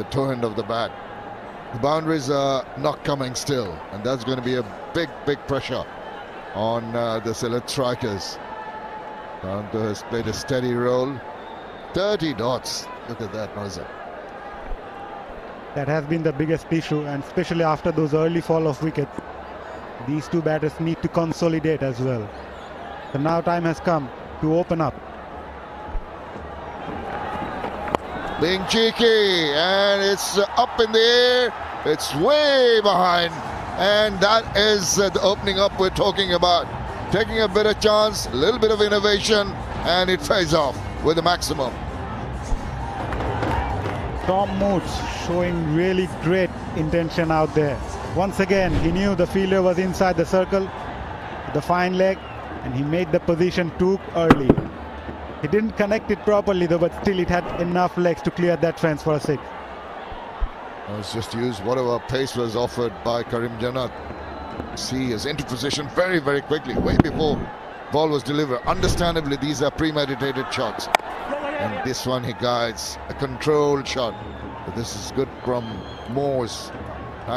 the toe end of the bat. The boundaries are not coming still, and that's going to be a big pressure on the Sylhet strikers. Shanto has played a steady role. 30 dots. Look at that, Marza. That has been the biggest issue, and especially after those early fall of wickets, these two batters need to consolidate as well. So now time has come to open up. Being cheeky, and it's up in the air. It's way behind, and that is the opening up we're talking about. Taking a bit of chance, a little bit of innovation, and it pays off with the maximum. Tom Moods showing really great intention out there. Once again, he knew the fielder was inside the circle, the fine leg, and he made the position too early. He didn't connect it properly though, but still it had enough legs to clear that fence for a six. Let's just use whatever pace was offered by Karim Jannat. See, is into position very quickly, way before ball was delivered. Understandably, these are premeditated shots. And this one he guides, a controlled shot. But this is good from Moores.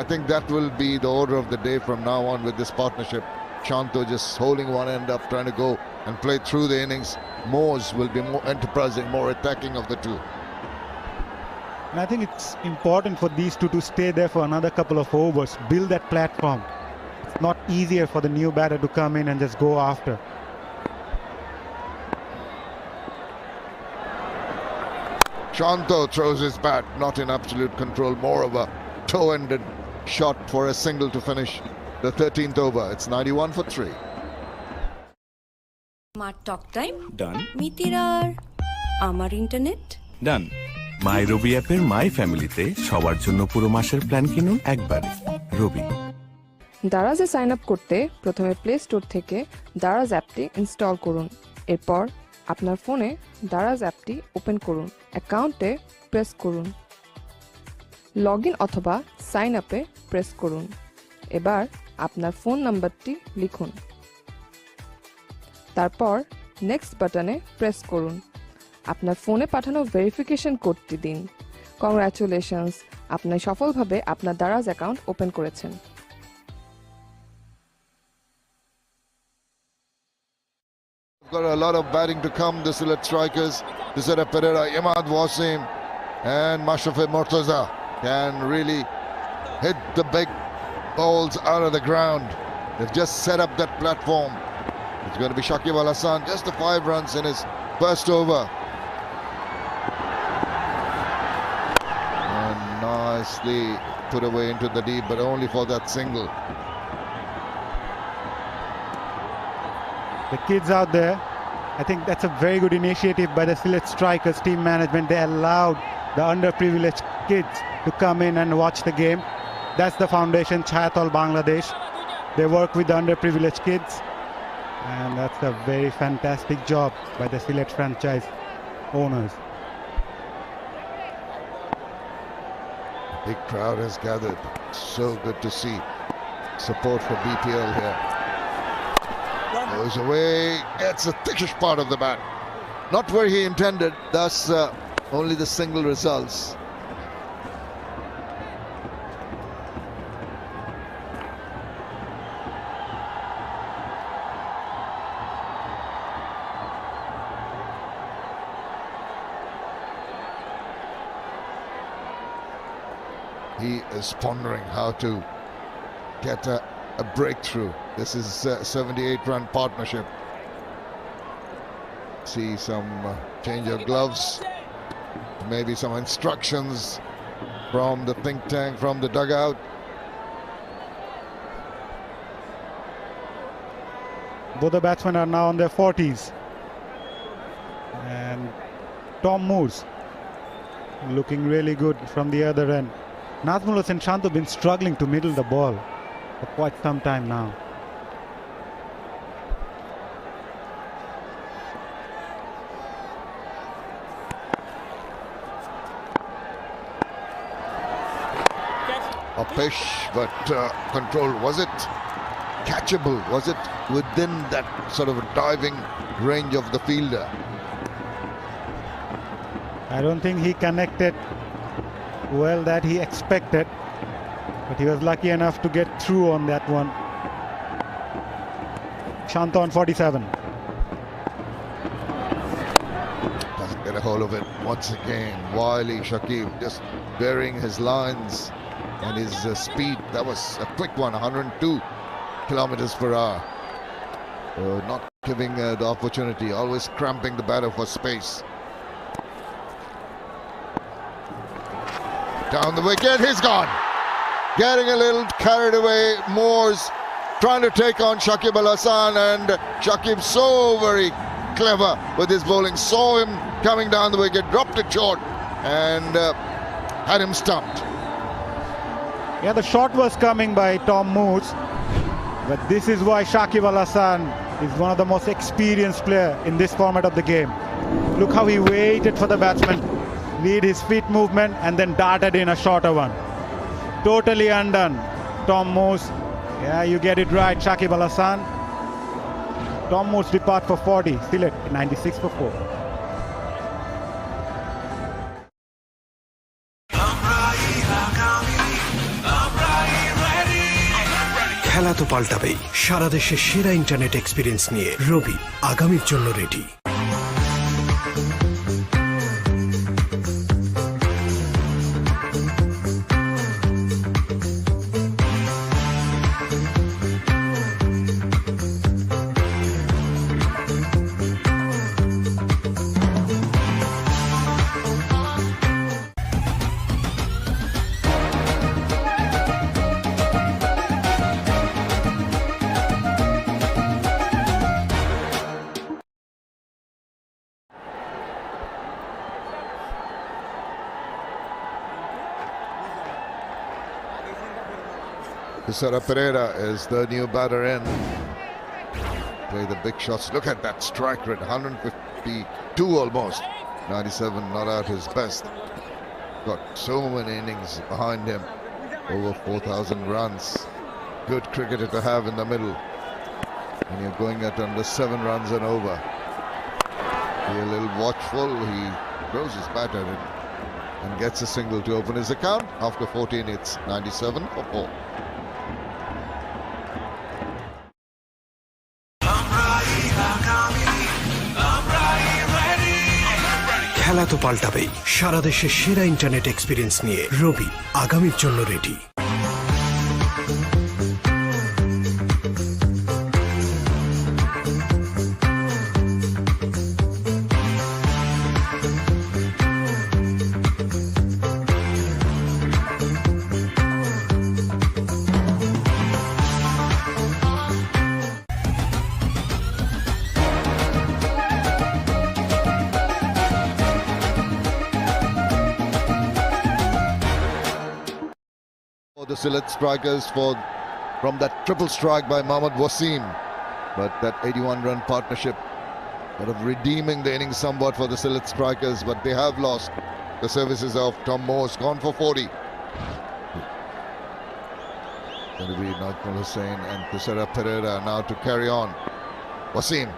I think that will be the order of the day from now on with this partnership. Shanto just holding one end up, trying to go and play through the innings. Moores will be more enterprising, more attacking of the two. And I think it's important for these two to stay there for another couple of overs, build that platform. It's not easier for the new batter to come in and just go after. Shanto throws his bat, not in absolute control, more of a toe-ended shot for a single to finish the 13th over. It's 91 for 3. Smart talk time. Done. Mitirar. Amar internet. Done. মাই রবি অ্যাপের মাই ফ্যামিলিতে সবার জন্য পুরো মাসের plan কিনুন একবারে। রবি। দারাজে sign up করতে প্রথমে প্লে স্টোর থেকে দারাজ অ্যাপটি ইনস্টল করুন। এরপর আপনার ফোনে দারাজ অ্যাপটি ওপেন করুন। অ্যাকাউন্টে প্রেস করুন। লগইন অথবা সাইন আপে প্রেস করুন। এবার আপনার ফোন নাম্বারটি লিখুন। তারপর নেক্সট বাটনে প্রেস করুন। আপনার ফোনে পাঠানো ভেরিফিকেশন কোডটি দিন। কংগ্রাচুলেশনস, আপনি সফলভাবে আপনার দারাজ অ্যাকাউন্ট ওপেন করেছেন। Got a lot of batting to come, the Sylhet strikers. Desera Pereira, Imad Wasim and Mashrafe Mortaza can really hit the big balls out of the ground. They've just set up that platform. It's going to be Shakib Al Hassan, just the 5 runs in his first over. And nicely put away into the deep, but only for that single. The kids out there, I think that's a very good initiative by the Sylhet strikers team management. They allowed the underprivileged kids to come in and watch the game. That's the foundation, Chayatol Bangladesh. They work with the underprivileged kids, and that's a very fantastic job by the Sylhet franchise owners. Big crowd has gathered. So good to see support for BPL here. Goes away, gets a thickish part of the bat. Not where he intended, thus only the single results. He is pondering how to get a breakthrough. This is a 78-run partnership. See some change of gloves, maybe some instructions from the think tank, from the dugout. Both the batsmen are now on their 40s. And Tom Moores looking really good from the other end. Nazmul Hossain Shanto been struggling to middle the ball for quite some time now. A push, but control. Was it catchable? Was it within that sort of diving range of the fielder? I don't think he connected well that he expected, but he was lucky enough to get through on that one. Shanta on 47. Doesn't get a hold of it once again. Wily Shakib just varying his lines and his speed. That was a quick one, 102 kilometers per hour. Not giving the opportunity, always cramping the batter for space. Down the wicket, he's gone. Getting a little carried away. Moore's trying to take on Shakib Al Hasan, and Shakib so very clever with his bowling. Saw him coming down the wicket, dropped it short, and had him stumped. Yeah, the shot was coming by Tom Moores, but this is why Shakib Al Hasan is one of the most experienced players in this format of the game. Look how he waited for the batsman, lead his feet movement, and then darted in a shorter one. Totally undone. Tom Moores, yeah, you get it right, Shakib Al Hasan. Tom Moores depart for 40, still at 96 for 4. খেলা তো পাল্টাবেই, সারা দেশে সেরা internet experience নিয়ে রবি আগামীর জন্য ready. Tisara Pereira is the new batter in. Play the big shots. Look at that strike rate, 152 almost. 97, not at his best. Got so many innings behind him. Over 4,000 runs. Good cricketer to have in the middle. And you're going at under 7 runs and over. Be a little watchful. He throws his bat at it and gets a single to open his account. After 14, it's 97 for 4. খেলা তো পাল্টাবেই, সারা দেশে সেরা internet experience নিয়ে রবি আগামীর জন্য ready. The Sylhet strikers from that triple strike by Mohammad Wasim, but that 81-run partnership sort of redeeming the innings somewhat for the Sylhet strikers, but they have lost the services of Tom Moores, gone for 40. Going to be Najmul Hussain and Tisara Pereira now to carry on. Wasim,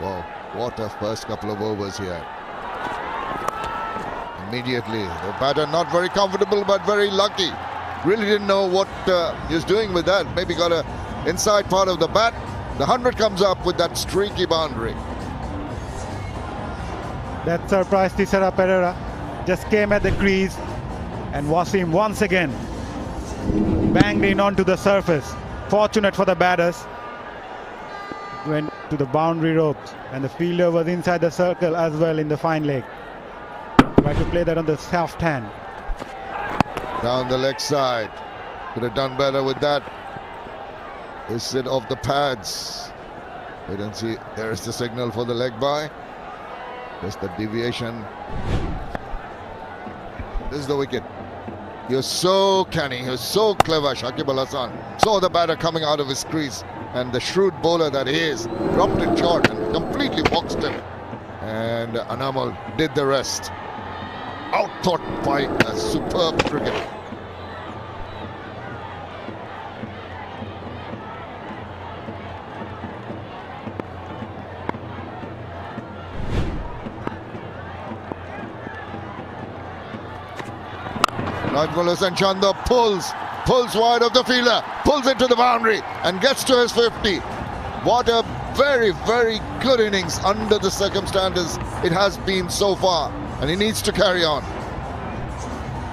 wow, what a first couple of overs here. Immediately, the batter not very comfortable but very lucky. Really didn't know what he was doing with that. Maybe got a inside part of the bat. The 100 comes up with that streaky boundary. That surprised Tisara Pereira. Just came at the crease, and Wasim once again banged in onto the surface. Fortunate for the batters. Went to the boundary ropes, and the fielder was inside the circle as well in the fine leg. Tried to play that on the soft hand. Down the leg side. Could have done better with that. Is it off the pads? Wait and see. There's the signal for the leg by. Just the deviation. This is the wicket. He was so canny. He was so clever. Shakib Al Hasan saw the batter coming out of his crease, and the shrewd bowler that he is dropped it short and completely boxed him. And Anamal did the rest. Out-thought by a superb cricketer. Najmulos and Chanda pulls wide of the fielder, pulls into the boundary and gets to his 50. What a very, very good innings under the circumstances it has been so far, and he needs to carry on.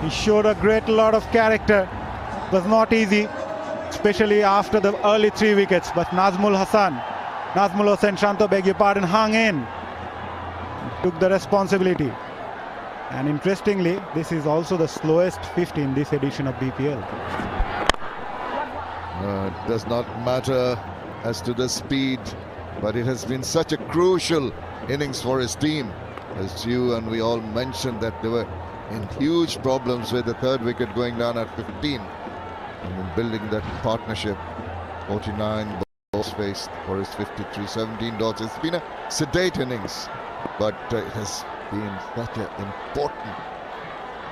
He showed a great lot of character. It was not easy, especially after the early 3 wickets, but Nazmul Hossain Shanto, beg your pardon, hung in, took the responsibility. And interestingly, this is also the slowest 50 in this edition of BPL. It does not matter as to the speed, but it has been such a crucial innings for his team. As you and we all mentioned that they were in huge problems with the third wicket going down at 15. And in building that partnership, 49 balls faced for his 53, 17 dots. It's been a sedate innings, but it has been such an important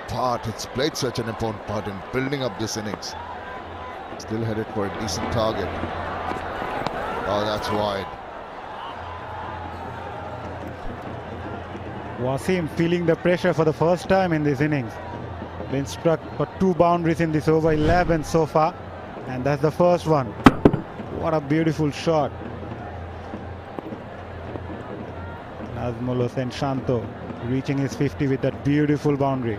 part. It's played such an important part in building up this innings. Still headed for a decent target. Oh, that's wide. Wasim feeling the pressure for the first time in this innings. Been struck for 2 boundaries in this over 11 so far, and that's the first one. What a beautiful shot. Nazmul Hossain Shanto reaching his 50 with that beautiful boundary.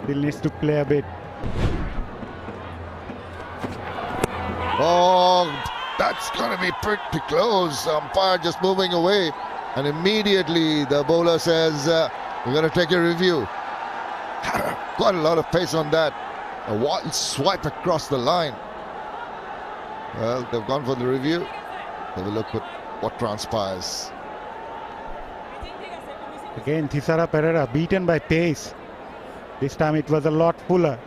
Still needs to play a bit. Oh, that's going to be pretty close. Umpire just moving away, and immediately the bowler says, we're going to take a review. Quite a lot of pace on that. A wild swipe across the line. Well, they've gone for the review. Have a look at what transpires. Again, Thisara Pereira beaten by pace. This time it was a lot fuller,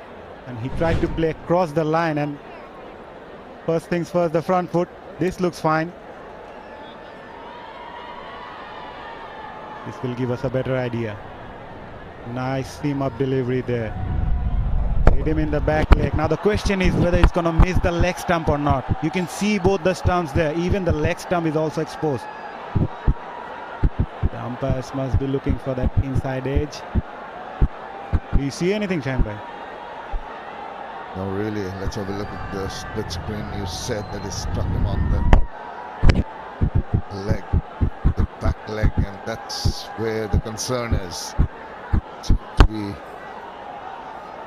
and he tried to play across the line, and first things first, the front foot. This looks fine. This will give us a better idea. Nice seam up delivery there. Hit him in the back leg. Now the question is whether it's going to miss the leg stump or not. You can see both the stumps there. Even the leg stump is also exposed. The umpires must be looking for that inside edge. Do you see anything, Shambhai? No, really. Let's have a look at the split screen. You said that it struck him on the leg, the back leg, and that's where the concern is. To be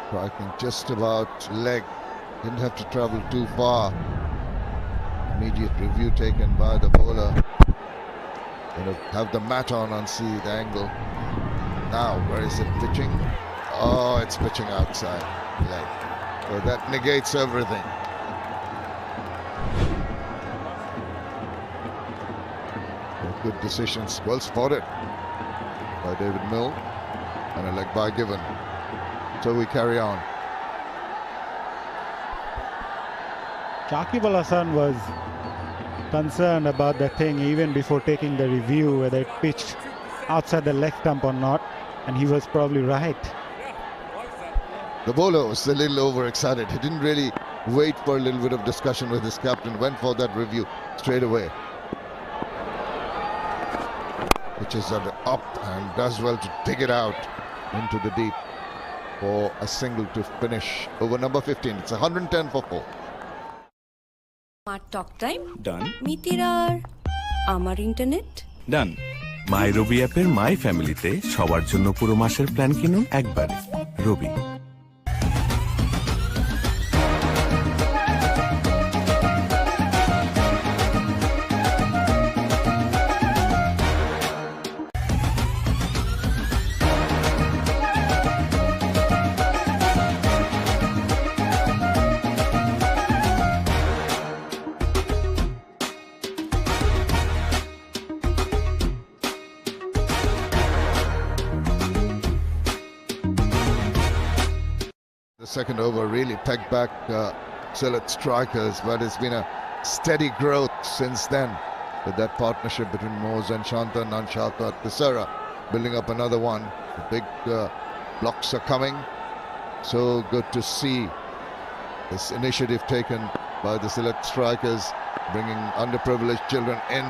striking just about leg. Didn't have to travel too far. Immediate review taken by the bowler. Going to have the mat on and see the angle. Now, where is it pitching? Oh, it's pitching outside leg. So that negates everything. Good decisions, well spotted by David Mill, and a leg by given. So we carry on. Shakib Al Hasan was concerned about the thing even before taking the review, whether it pitched outside the leg stump or not, and he was probably right. The bowler was a little overexcited. He didn't really wait for a little bit of discussion with his captain, went for that review straight away. Pitches are up and does well to dig it out into the deep for a single to finish over number 15. It's 110 for 4. আমার talk time ডান মিতির আর আমার internet ডান মাই রবি অ্যাপের মাই ফ্যামিলিতে সবার জন্য পুরো মাসের plan কিনুন একবারে রবি। The second over really pegged back Sylhet strikers, but it's been a steady growth since then with that partnership between Moz and Shanta and Shanta Thisara building up another one. The big blocks are coming. So good to see this initiative taken by the Sylhet strikers, bringing underprivileged children in.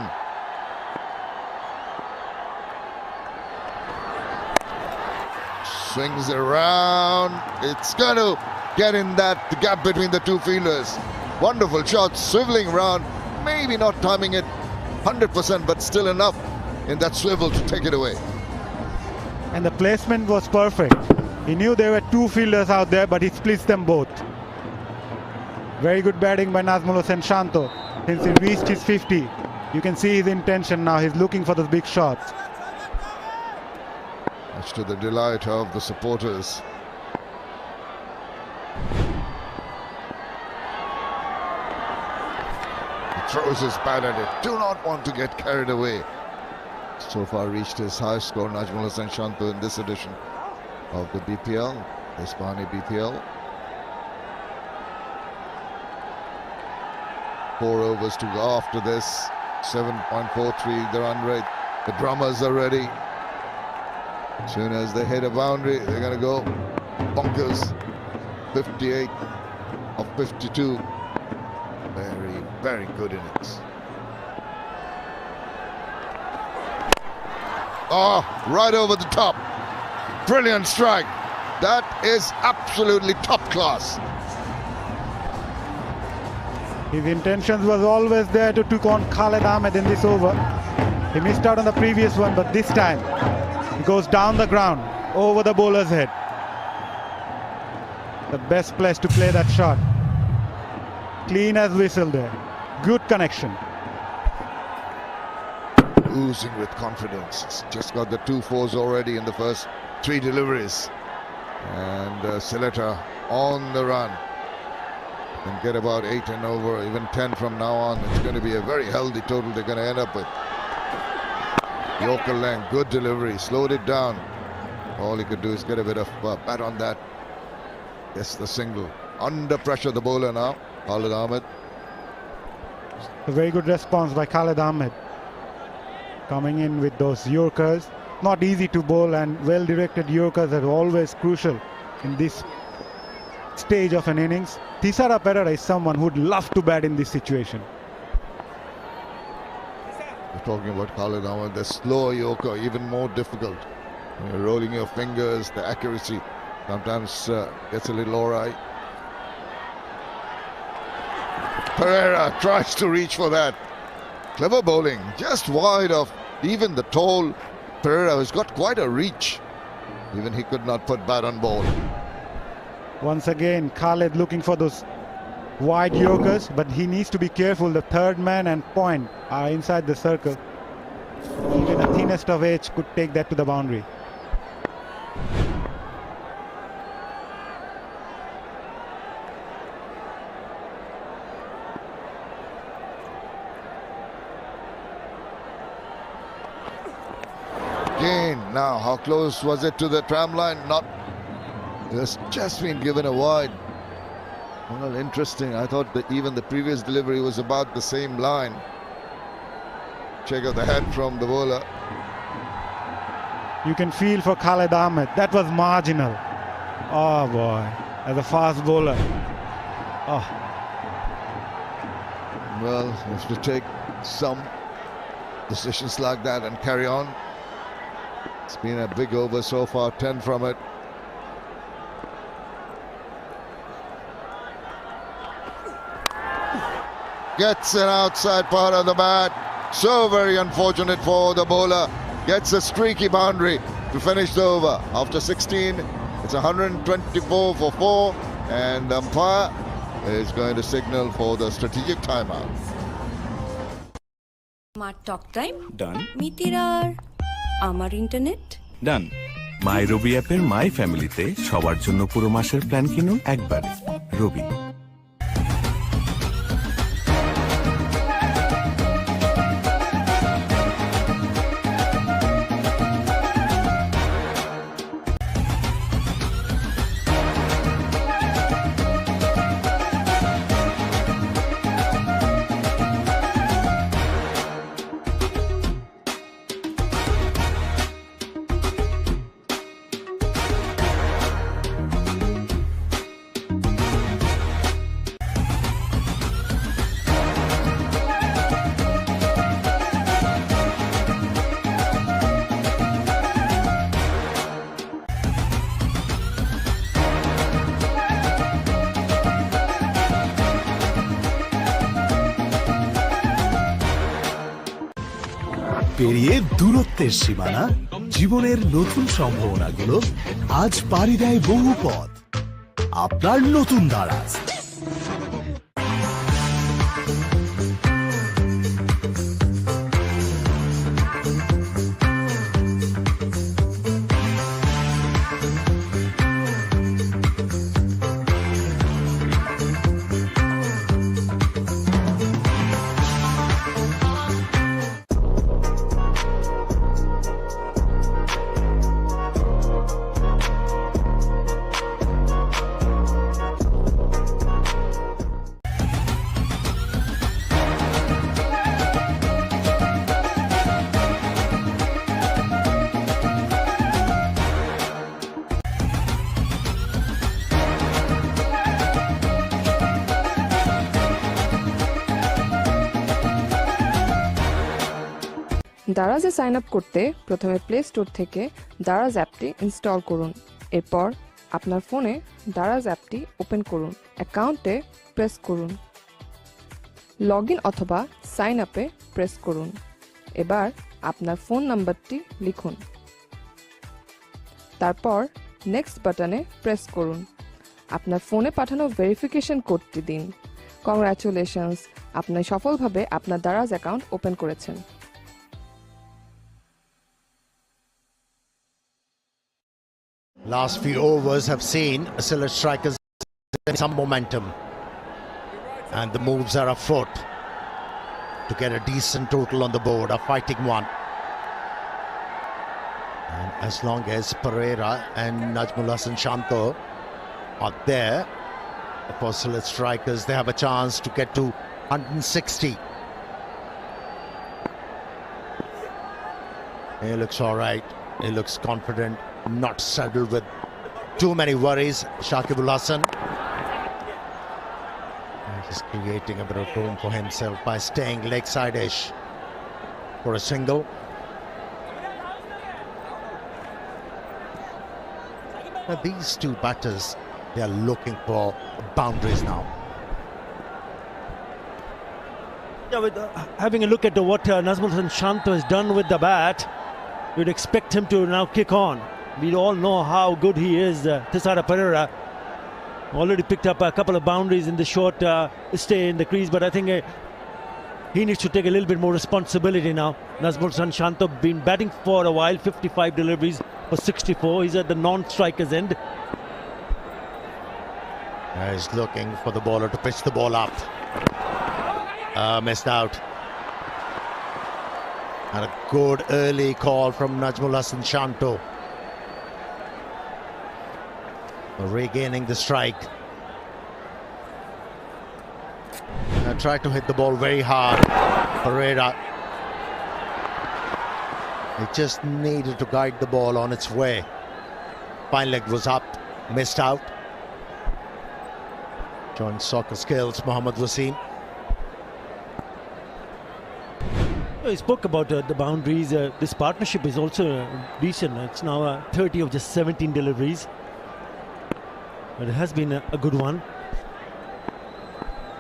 Swings around. It's going to get in the gap between the two fielders. Wonderful shot, swiveling around. Maybe not timing it 100%, but still enough in that swivel to take it away. And the placement was perfect. He knew there were two fielders out there, but he splits them both. Very good batting by Nazmul Hossain Shanto. Since he reached his 50, you can see his intention now. He's looking for those big shots. Much to the delight of the supporters. He throws his bat at it. Do not want to get carried away. So far reached his highest score, Nazmul Hossain Shanto, in this edition of the BPL, the Isbani BPL. 4 overs to go after this. 7.43 the run rate. The drummers are ready. As soon as they hit a boundary, they're going to go bonkers. 58 of 52. Very, very good innings. Oh, right over the top. Brilliant strike. That is absolutely top class. His intentions was always there to take on Khalid Ahmed in this over. He missed out on the previous one, but this time he goes down the ground, over the bowler's head. The best place to play that shot. Clean as whistle there. Good connection. Oozing with confidence. He's just got the 2 fours already in the first 3 deliveries. And Sileta on the run. Can get about 8 and over, even 10 from now on. It's going to be a very healthy total they're going to end up with. Yorker length, good delivery, slowed it down. All he could do is get a bit of bat on that. Yes, the single. Under pressure, the bowler now, Khalid Ahmed. A very good response by Khalid Ahmed. Coming in with those Yorkers. Not easy to bowl, and well-directed Yorkers are always crucial in this stage of an innings. Thisara Perera is someone who would love to bat in this situation. We're talking about Khalid Ahmed, the slow Yorker, even more difficult. When you're rolling your fingers, the accuracy sometimes gets a little awry. Pereira tries to reach for that. Clever bowling, just wide of even the tall Pereira, has got quite a reach. Even he could not put bat on ball. Once again, Khalid looking for those wide Yorkers, but he needs to be careful. The third man and point are inside the circle. Even the thinnest of edge could take that to the boundary. Again, now how close was it to the tram line? Not. It has just been given a wide. Well, interesting. I thought that even the previous delivery was about the same line. Check of the head from the bowler. You can feel for Khalid Ahmed. That was marginal. Oh boy, as a fast bowler. Oh. Well, you have to take some decisions like that and carry on. It's been a big over so far, 10 from it. Gets an outside part of the bat. So very unfortunate for the bowler. Gets a streaky boundary to finish the over. After 16, it's 124 for 4. And the umpire is going to signal for the strategic timeout. আমার talk time ডান মিতিরার আমার internet ডান মাই রবি অ্যাপের মাই ফ্যামিলিতে সবার জন্য পুরো মাসের plan কিনুন একবারে রবি। পেরিয়ে দূরত্বের সীমানা, জীবনের নতুন সম্ভাবনাগুলো আজ পাড়ি দেয় বহু পথ। আপনার নতুন দারাজ। দারাজে সাইন আপ করতে প্রথমে প্লে স্টোর থেকে দারাজ অ্যাপটি ইনস্টল করুন। এরপর আপনার ফোনে দারাজ অ্যাপটি ওপেন করুন। অ্যাকাউন্টে প্রেস করুন। লগ ইন অথবা সাইন আপে প্রেস করুন। এবার আপনার ফোন নাম্বারটি লিখুন। তারপর নেক্সট বাটনে প্রেস করুন। আপনার ফোনে পাঠানো ভেরিফিকেশন কোডটি দিন। কংগ্রাচুলেশনস, আপনি সফলভাবে আপনার দারাজ অ্যাকাউন্ট ওপেন করেছেন। Last few overs have seen Sylhet strikers some momentum, and the moves are afoot to get a decent total on the board, a fighting one. And as long as Pereira and Najmul Hasan Shanto are there for Sylhet strikers, they have a chance to get to 160. He looks all right. He looks confident, not saddled with too many worries. Shakibul Hasan is creating a bit of room for himself by staying leg side-ish for a single. Now these two batters, they are looking for boundaries now. Yeah, with, having a look at what Najmul Hasan Shanto has done with the bat, you'd expect him to now kick on. We all know how good he is. Thisara Pereira already picked up a couple of boundaries in the short stay in the crease, but I think he needs to take a little bit more responsibility now. Najmul Hasan Shanto been batting for a while, 55 deliveries for 64. He's at the non-striker's end. He's looking for the bowler to pitch the ball up. Missed out. And a good early call from Najmul Hasan Shanto. Regaining the strike. And tried to hit the ball very hard. Pereira. He just needed to guide the ball on its way. Fine leg was up, missed out. Showing soccer skills, Mohammad Wasim. He spoke about the boundaries. This partnership is also decent. It's now 30 of just 17 deliveries. But it has been a good one.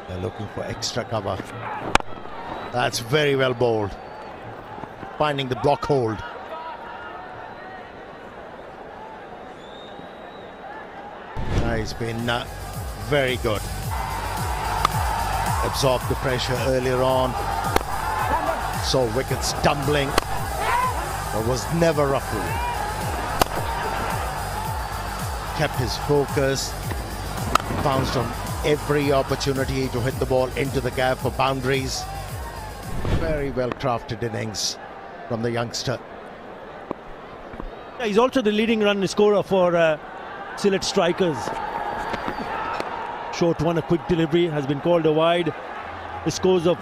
They're looking for extra cover. That's very well bowled. Finding the block hold. He's been very good. Absorbed the pressure earlier on. Saw wickets tumbling, but was never ruffled. Kept his focus, pounced on every opportunity to hit the ball into the gap for boundaries. Very well crafted innings from the youngster. Yeah, he's also the leading run scorer for Sylhet strikers. Short one, a quick delivery, has been called a wide. The scores of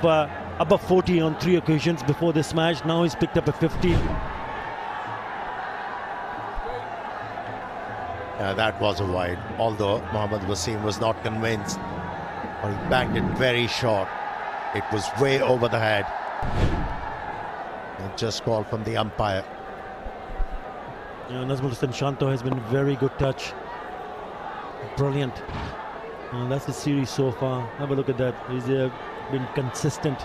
above 40 on 3 occasions before this match. Now he's picked up a 50. That was a wide, although Mohammad Wasim was not convinced. But he banged it very short. It was way over the head. And just called from the umpire. Najmul Hasan Shanto has been very good touch. Brilliant. That's the series so far. Have a look at that. He's been consistent.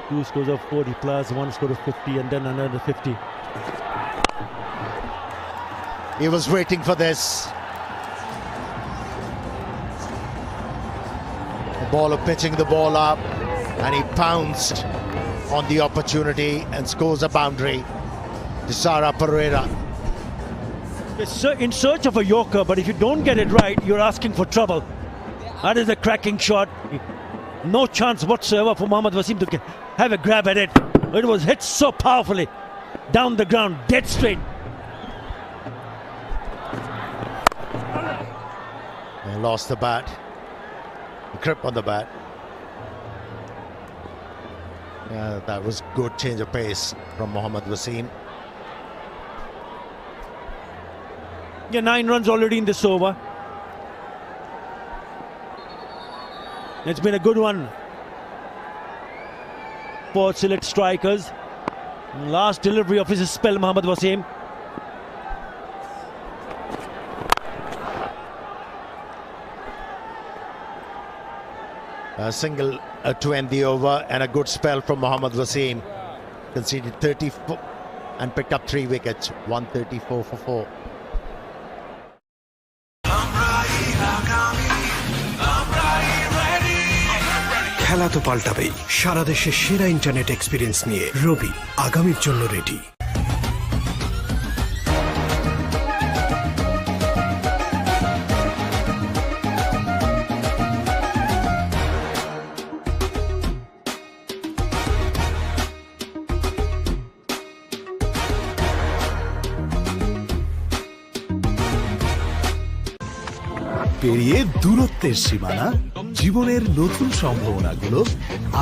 Two scores of 40 plus, one score of 50, and then another 50. He was waiting for this. The bowler pitching the ball up, and he pounced on the opportunity and scores a boundary. Tisara Pereira. In search of a Yorker, but if you don't get it right, you're asking for trouble. That is a cracking shot. No chance whatsoever for Mohammad Wasim to have a grab at it. It was hit so powerfully down the ground, dead straight. He lost the bat, the grip on the bat. Yeah, that was good change of pace from Mohammad Wasim. Yeah, 9 runs already in this over. It's been a good one for Sylhet strikers. Last delivery of his spell, Mohammad Wasim. A single to end the over, and a good spell from Mohammad Wasim. Conceded 34 and picked up 3 wickets. 134 for 4. খেলা তো পাল্টাবেই সারা দেশে সেরা internet experience নিয়ে রবি আগামীর জন্য ready. পেরিয়ে দূরত্বের সীমানা, জীবনের নতুন সম্ভাবনাগুলো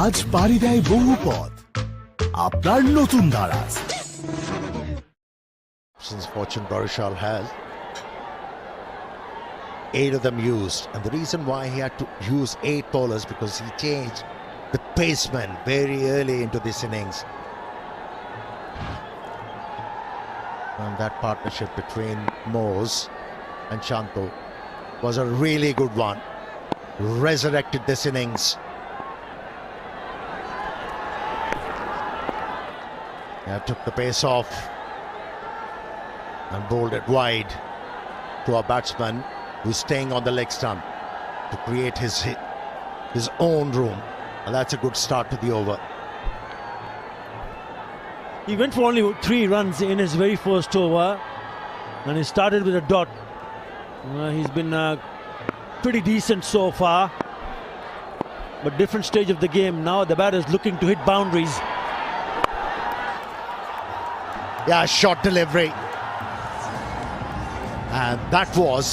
আজ পাড়ি দেয় বহু পথ। আপনার নতুন Daraz. Since Fortune Barishal has 8 of them used, and the reason why he had to use 8 bowlers because he changed the paceman very early into this innings. And that partnership between Moz and Shanto was a really good one. Resurrected this innings. Took the pace off and bowled it wide to our batsman who's staying on the leg stump to create his own room, and that's a good start to the over. He went for only 3 runs in his very first over, and he started with a dot. He's been pretty decent so far, but different stage of the game. Now the batter is looking to hit boundaries. Yeah, short delivery, and that was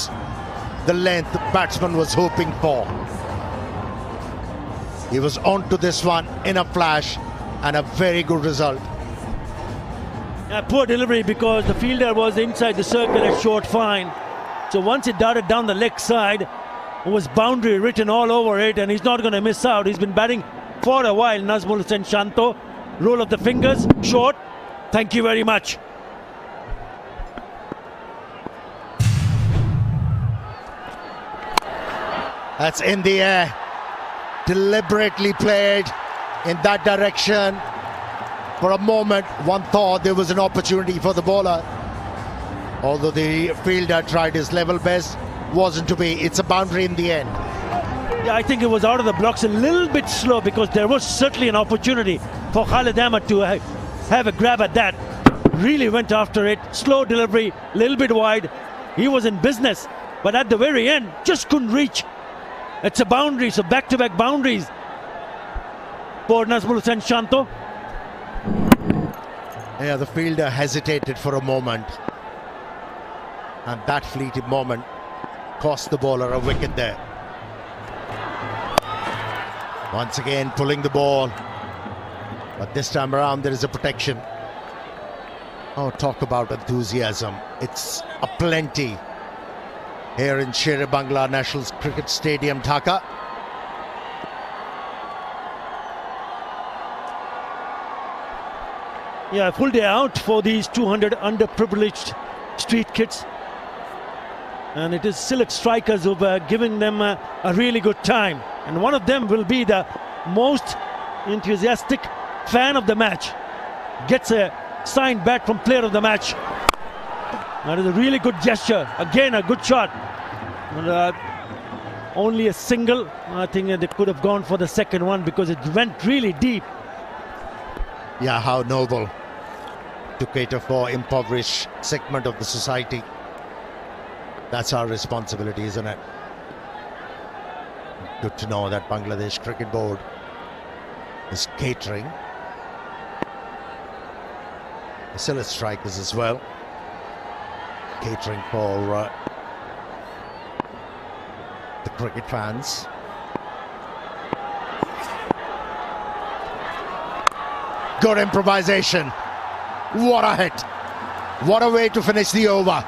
the length the batsman was hoping for. He was on to this one in a flash, and a very good result. Poor delivery because the fielder was inside the circle at short fine. So once it darted down the leg side, it was boundary written all over it, and he's not going to miss out. He's been batting for a while. Nazmul Hussain Shanto, roll of the fingers, short. Thank you very much. That's in the air, deliberately played in that direction. For a moment, one thought there was an opportunity for the bowler. Although the fielder tried his level best, wasn't to be. It's a boundary in the end. Yeah, I think it was out of the blocks a little bit slow because there was certainly an opportunity for Khalid Ahmed to have a grab at that. Really went after it. Slow delivery, a little bit wide. He was in business, but at the very end, just couldn't reach. It's a boundary, so back-to-back boundaries for Nazmul Hussain Shanto. Yeah, the fielder hesitated for a moment, and that fleeting moment cost the bowler a wicket there. Once again pulling the ball, but this time around there is a protection. Oh, talk about enthusiasm. It's a plenty here in Sher-e-Bangla National Cricket Stadium, Dhaka. Yeah, full day out for these 200 underprivileged street kids. And it is Sylhet strikers who are giving them a really good time. And one of them will be the most enthusiastic fan of the match gets a signed bat from player of the match. That is a really good gesture. Again, a good shot. And, only a single. I think that they could have gone for the second one because it went really deep. Yeah, how noble to cater for impoverished segment of the society. That's our responsibility, isn't it? Good to know that Bangladesh Cricket Board is catering the select strikers as well. Catering for the cricket fans. Good improvisation. What a hit. What a way to finish the over.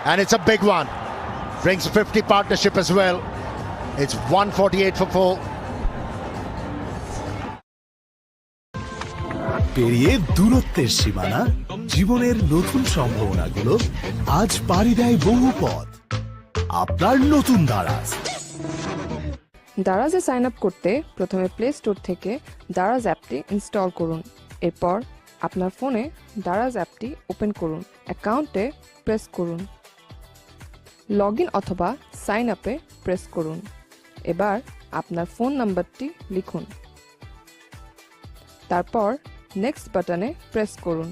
And it's a big one. Brings 50 partnership as well. It's 148 for 4. পেরিয়ে দূরত্বের সীমানা, জীবনের নতুন সম্ভাবনাগুলো আজ পাড়ি দেয় বহু পথ। আপনার নতুন দারাজ। দারাজে সাইন আপ করতে প্রথমে প্লে স্টোর থেকে দারাজ অ্যাপটি ইনস্টল করুন। এরপর আপনার ফোনে দারাজ অ্যাপটি ওপেন করুন। অ্যাকাউন্টে প্রেস করুন। লগ ইন অথবা সাইন আপে প্রেস করুন। এবার আপনার ফোন নাম্বারটি লিখুন। তারপর নেক্সট বাটনে প্রেস করুন।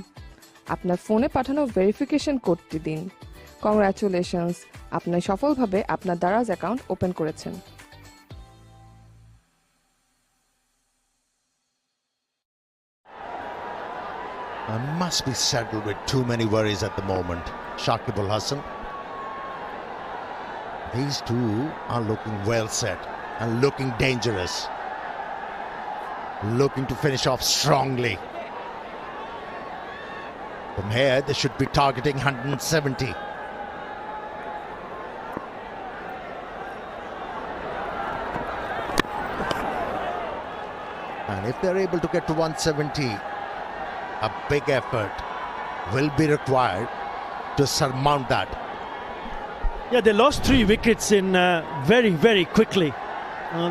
আপনার ফোনে পাঠানো ভেরিফিকেশন কোডটি দিন। কংগ্রাচুলেশনস, আপনি সফলভাবে আপনার দারাজ অ্যাকাউন্ট ওপেন করেছেন। I must be saddled with too many worries at the moment. Shakib Al Hasan. These two are looking well set and looking dangerous. Looking to finish off strongly. From here, they should be targeting 170. And if they're able to get to 170, a big effort will be required to surmount that. Yeah, they lost 3 wickets in very, very quickly.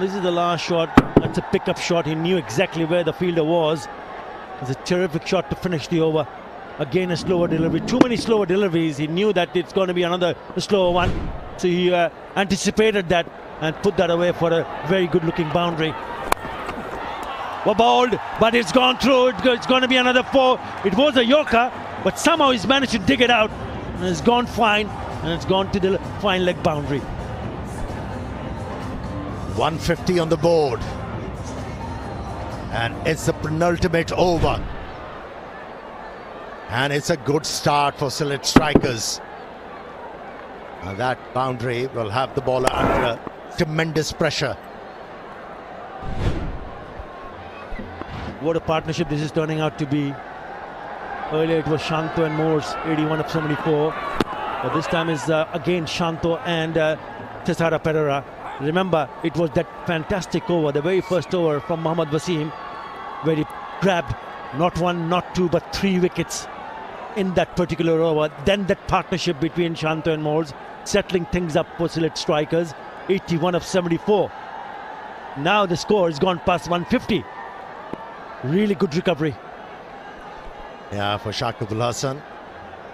This is the last shot. That's a pickup shot. He knew exactly where the fielder was. It's a terrific shot to finish the over. Again, a slower delivery. Too many slower deliveries. He knew that it's going to be another slower one. So he anticipated that and put that away for a very good-looking boundary. Were bowled, but it's gone through. It's going to be another 4. It was a yorker, but somehow he's managed to dig it out. And it's gone fine, and it's gone to the fine leg boundary. 150 on the board. And it's the penultimate over. And it's a good start for select strikers. Now that boundary will have the bowler under tremendous pressure. What a partnership this is turning out to be. Earlier it was Shanto and Morse, 81 of 74. But this time is again Shanto and Tessara Pereira. Remember, it was that fantastic over, the very first over from Mohammad Wasim, where he grabbed not 1, not 2, but 3 wickets in that particular over. Then that partnership between Shanto and Morse, settling things up for select strikers, 81 of 74. Now the score has gone past 150. Really good recovery. Yeah, for Shakib Al Hasan,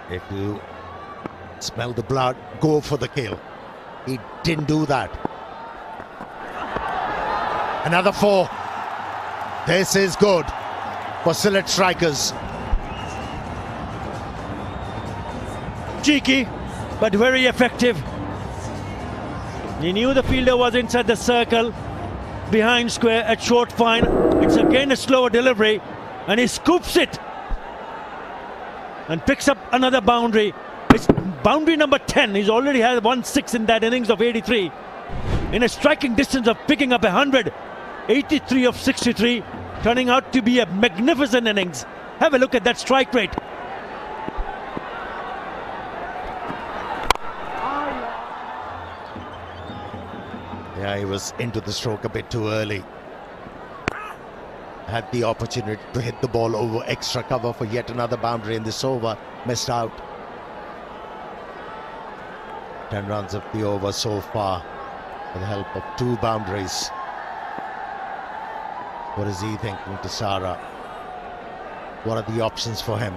if you smell the blood, go for the kill. He didn't do that. Another 4. This is good for select strikers. Cheeky, but very effective. He knew the fielder was inside the circle, behind square at short fine. It's again a slower delivery, and he scoops it and picks up another boundary. It's boundary number 10. He's already had 1-6 in that innings of 83. In a striking distance of picking up 100, 83 of 63, turning out to be a magnificent innings. Have a look at that strike rate. Yeah, he was into the stroke a bit too early. Had the opportunity to hit the ball over extra cover for yet another boundary in this over. Missed out. 10 runs of the over so far with the help of 2 boundaries. What is he thinking to Sara? What are the options for him?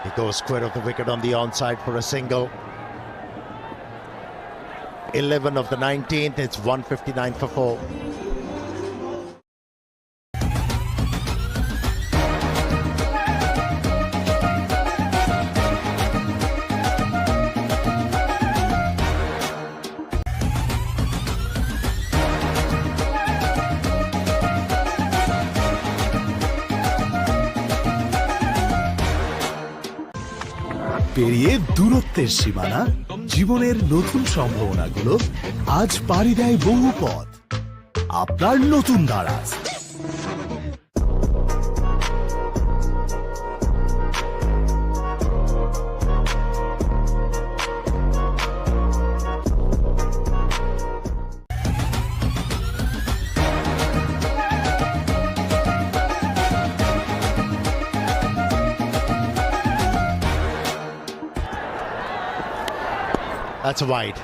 He goes square of the wicket on the onside for a single. 11 of the 19th, it's 159 for 4. পেরিয়ে দূরত্বের সীমানা, জীবনের নতুন সম্ভাবনাগুলো আজ পাড়ি দেয় বহু পথ। আপনার নতুন Daraz. That's wide.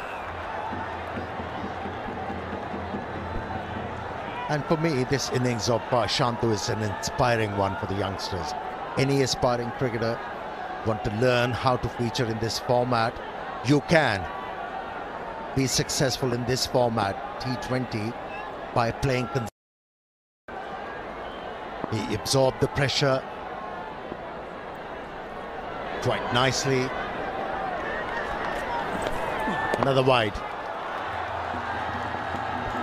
And for me, this innings of Shantu is an inspiring one for the youngsters. Any aspiring cricketer want to learn how to feature in this format, you can be successful in this format, T20, by playing. He absorbed the pressure quite nicely. Another wide,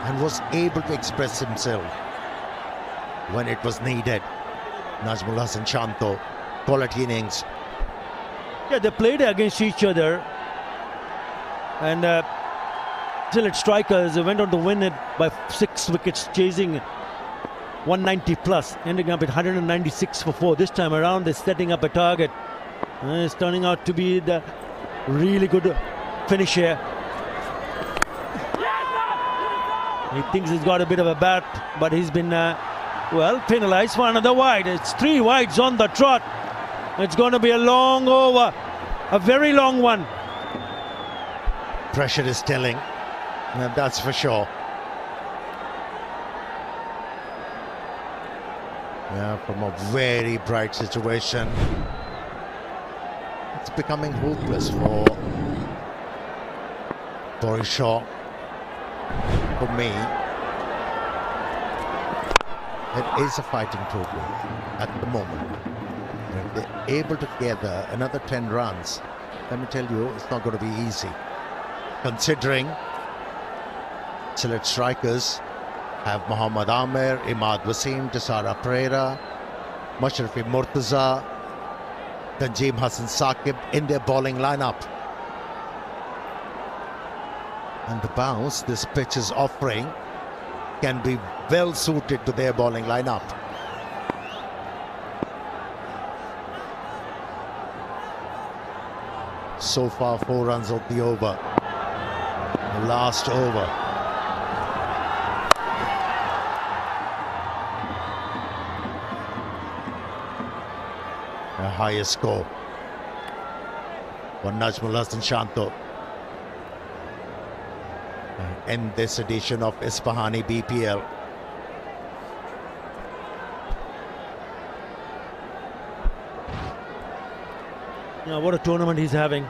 and was able to express himself when it was needed. Najmul Hasan Shanto, quality innings. Yeah, they played against each other, and Sylhet Strikers went on to win it by 6 wickets, chasing 190 plus, ending up at 196 for 4. This time around, they're setting up a target. It's turning out to be the really good finish here. He thinks he's got a bit of a bat, but he's been, penalised for another wide. It's 3 wides on the trot. It's going to be a long over, a very long one. Pressure is telling, and that's for sure. Yeah, from a very bright situation, it's becoming hopeless for Boris Shaw. For me, it is a fighting total at the moment. And if they're able to gather another 10 runs, let me tell you, it's not going to be easy. Considering Sylhet Strikers have Mohammad Amir, Imad Wasim, Tisara Pereira, Mashrafi Murtaza, Tanjeem Hassan Saqib in their bowling lineup. And the bounce this pitch is offering can be well suited to their bowling lineup. So far, 4 runs of the over. The last over. A higher score for Najmul Hasan Shanto. In this edition of Ispahani BPL. Yeah, what a tournament he's having.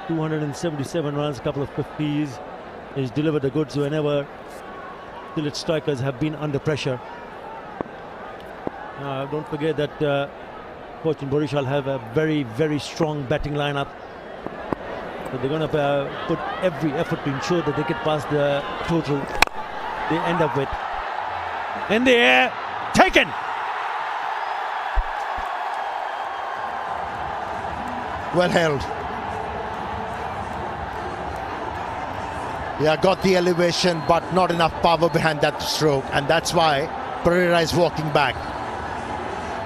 277 runs, a couple of 50s. He's delivered the goods whenever Sylhet Strikers have been under pressure. Don't forget that coach in Boris will have a very, very strong batting lineup. So they're going to put every effort to ensure that they get past the total they end up with. In the air, taken! Well held. Yeah, got the elevation, but not enough power behind that stroke. And that's why Pereira is walking back.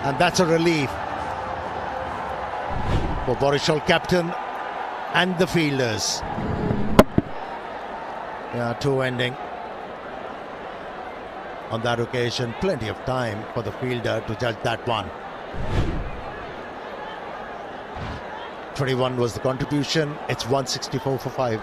And that's a relief for Borishal captain and the fielders. Yeah, 2 ending. On that occasion, plenty of time for the fielder to judge that one. 21 was the contribution. It's 164 for 5.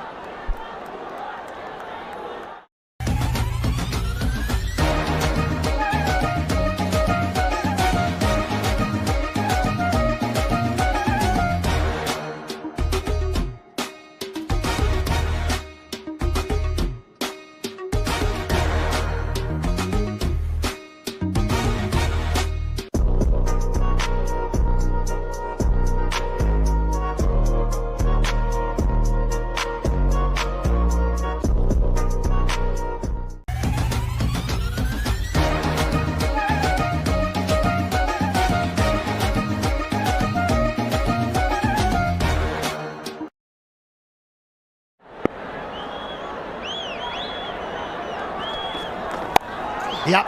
Yep.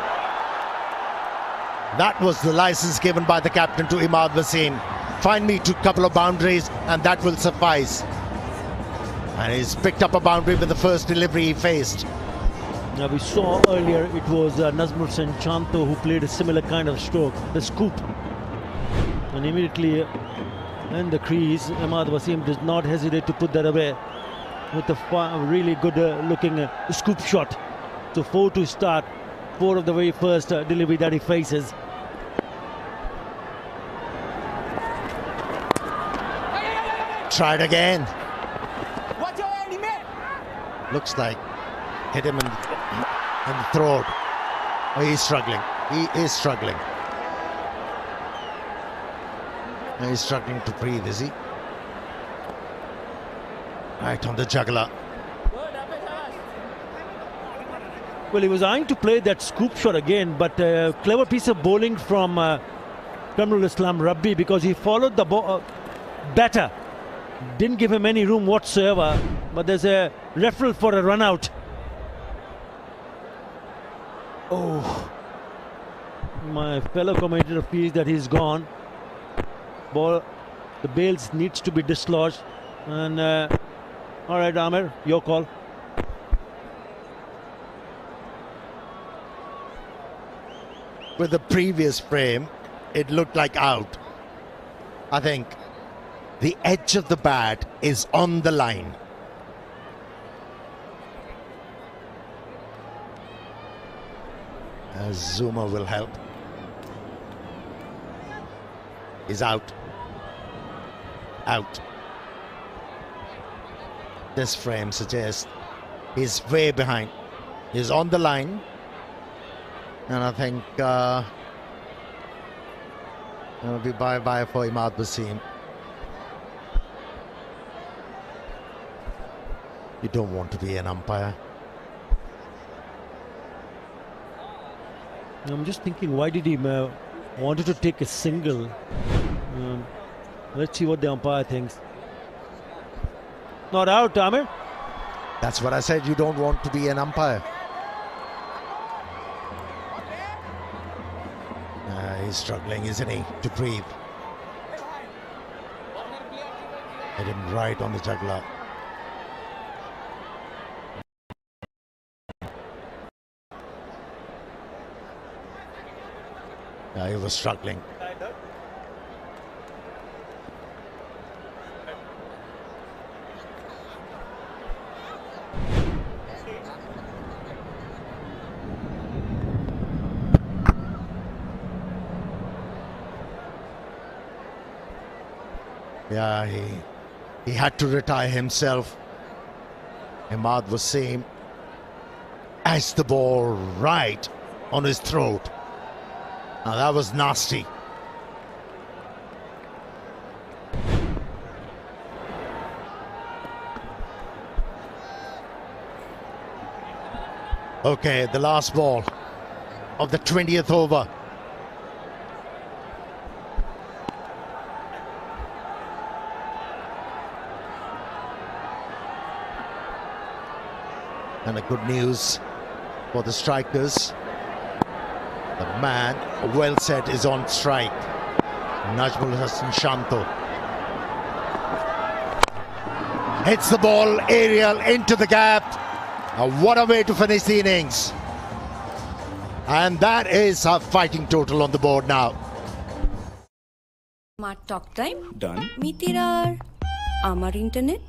That was the license given by the captain to Imad Wasim. Find me a couple of boundaries and that will suffice. And he's picked up a boundary with the first delivery he faced. Now we saw earlier it was Nazmul Sanchanto who played a similar kind of stroke, the scoop. And immediately in the crease, Imad Wasim does not hesitate to put that away with a really good looking scoop shot. So 4 to start, 4 of the very first delivery that he faces. Tried again. Looks like hit him in the throat. Oh, he's struggling. He is struggling. He's struggling to breathe, is he? Right on the jugular. Well, he was eyeing to play that scoop shot again, but a clever piece of bowling from Kamrul Islam Rabbi, because he followed the ball better. Didn't give him any room whatsoever, but there's a referral for a run out. Oh, my fellow commentator feels that he's gone. Ball, the bails needs to be dislodged. And all right, Amir, your call. With the previous frame, it looked like out. I think the edge of the bat is on the line. Zuma will help. He's out. Out. This frame suggests he's way behind. He's on the line. And I think it'll be bye-bye for Imad Wasim. You don't want to be an umpire. I'm just thinking, why did he wanted to take a single? Let's see what the umpire thinks. Not out, Amir. That's what I said. You don't want to be an umpire. He's struggling, isn't he, to breathe. Hit him right on the jugular. He was struggling. Yeah, he had to retire himself. Imad Wasim as the ball right on his throat. Now that was nasty. Okay, the last ball of the 20th over. And the good news for the strikers. The man, well set, is on strike. Najmul Hassan Shanto hits the ball aerial into the gap. What a way to finish the innings. And that is a fighting total on the board now. আমার talk time ডান। মিতির আর আমার internet